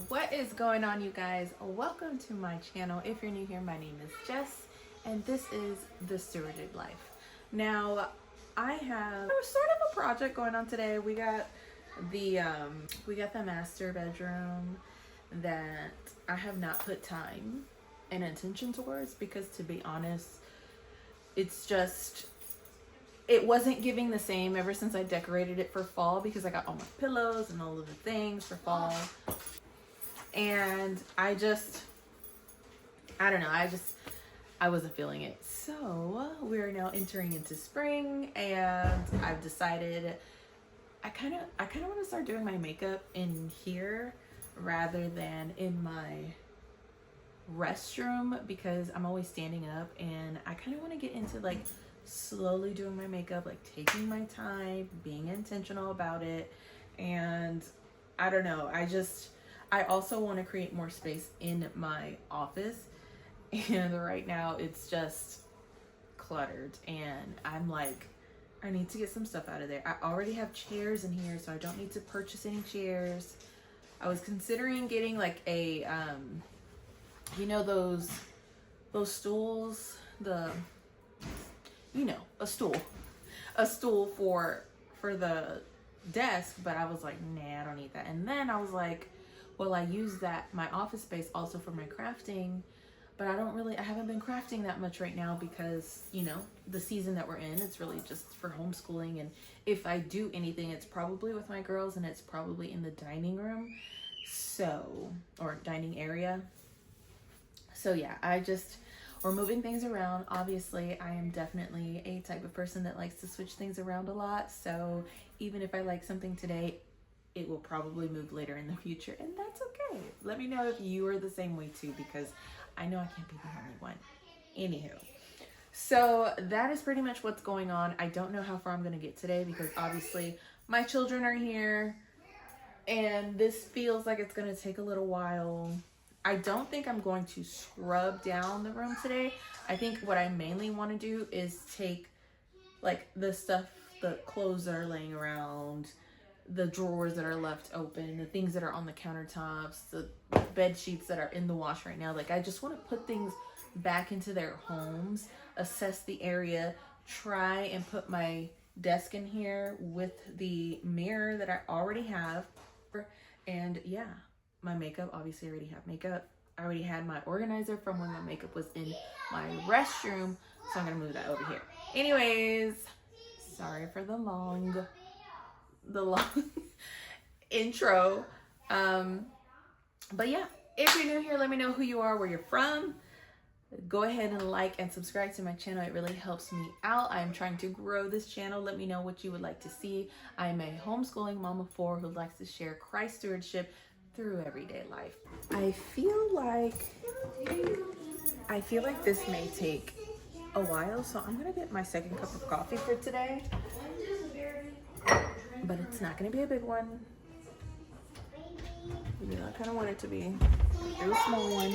What is going on, you guys? Welcome to my channel. If you're new here, my name is Jess and this is The Stewarded Life. Now I have sort of a project going on today. We got the master bedroom that I have not put time and intention towards because, to be honest, it wasn't giving the same ever since I decorated it for fall, because I got all my pillows and all of the things for fall. And I don't know, I wasn't feeling it. So we're now entering into spring and I've decided I kind of want to start doing my makeup in here rather than in my restroom, because I'm always standing up and I kind of want to get into like slowly doing my makeup, like taking my time, being intentional about it. And I don't know, I also want to create more space in my office, and right now it's just cluttered and I'm like, I need to get some stuff out of there. I already have chairs in here, so I don't need to purchase any chairs. I was considering getting like a you know, those stools, a stool for the desk, but I was like, nah, I don't need that. And then I was like, well, I use my office space also for my crafting, but I haven't been crafting that much right now because, you know, the season that we're in, it's really just for homeschooling. And if I do anything, it's probably with my girls and it's probably in the dining room. Or dining area. So yeah, we're moving things around. Obviously, I am definitely a type of person that likes to switch things around a lot. So even if I like something today, it will probably move later in the future, and that's okay. Let me know if you are the same way too, because I know I can't be the only one. Anywho, so that is pretty much what's going on. I don't know how far I'm going to get today because obviously my children are here and this feels like it's going to take a little while. I don't think I'm going to scrub down the room today. I think what I mainly want to do is take like the stuff, the clothes that are laying around, the drawers that are left open, the things that are on the countertops, the bed sheets that are in the wash right now. Like, I just want to put things back into their homes, assess the area, try and put my desk in here with the mirror that I already have. And yeah, my makeup, obviously I already have makeup. I already had my organizer from when my makeup was in my restroom, so I'm gonna move that over here. Anyways, sorry for the long intro. But yeah, if you're new here, let me know who you are, where you're from. Go ahead and like and subscribe to my channel. It really helps me out. I am trying to grow this channel. Let me know what you would like to see. I am a homeschooling mom of 4 who likes to share Christ stewardship through everyday life. I feel like this may take a while, so I'm gonna get my second cup of coffee for today. But it's not gonna be a big one. You know, I kind of want it to be a real small one.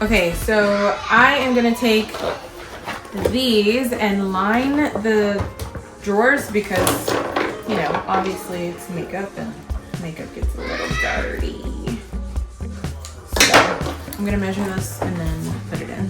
Okay, so I am gonna take these and line the drawers because, you know, obviously it's makeup and makeup gets a little dirty. So I'm gonna measure this and then put it in.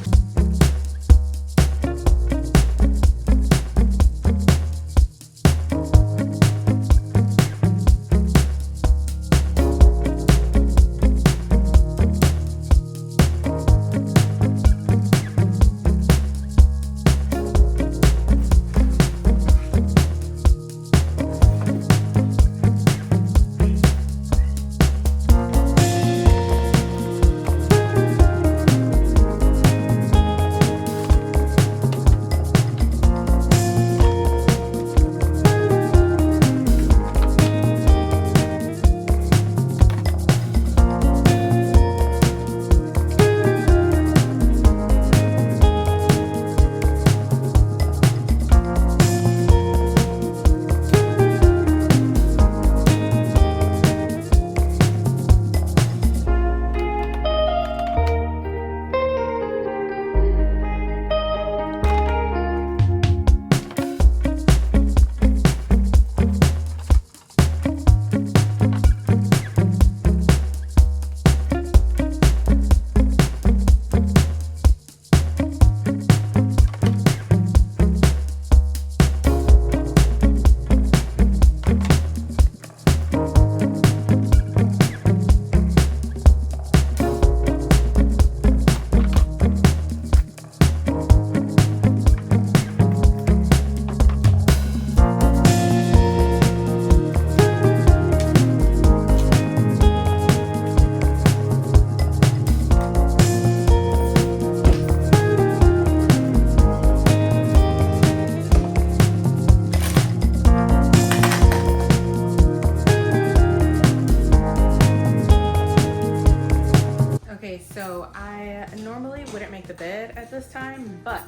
Okay, so I normally wouldn't make the bed at this time, but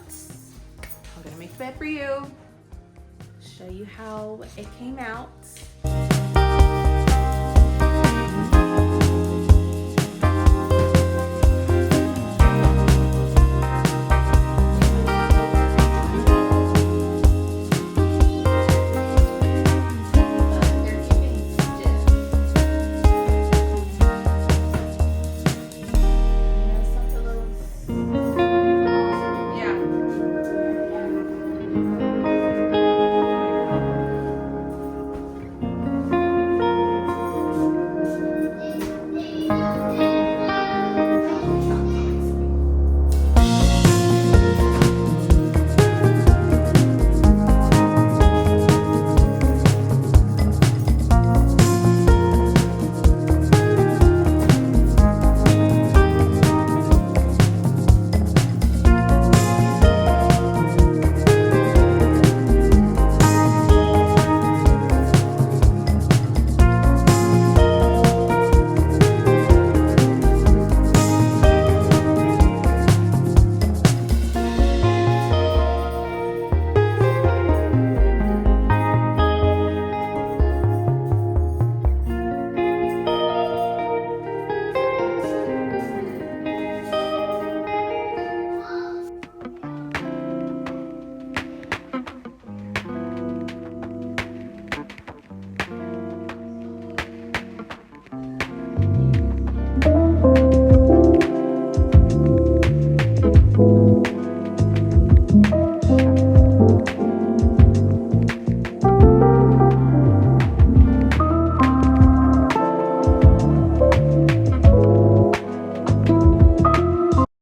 I'm gonna make the bed for you. Show you how it came out.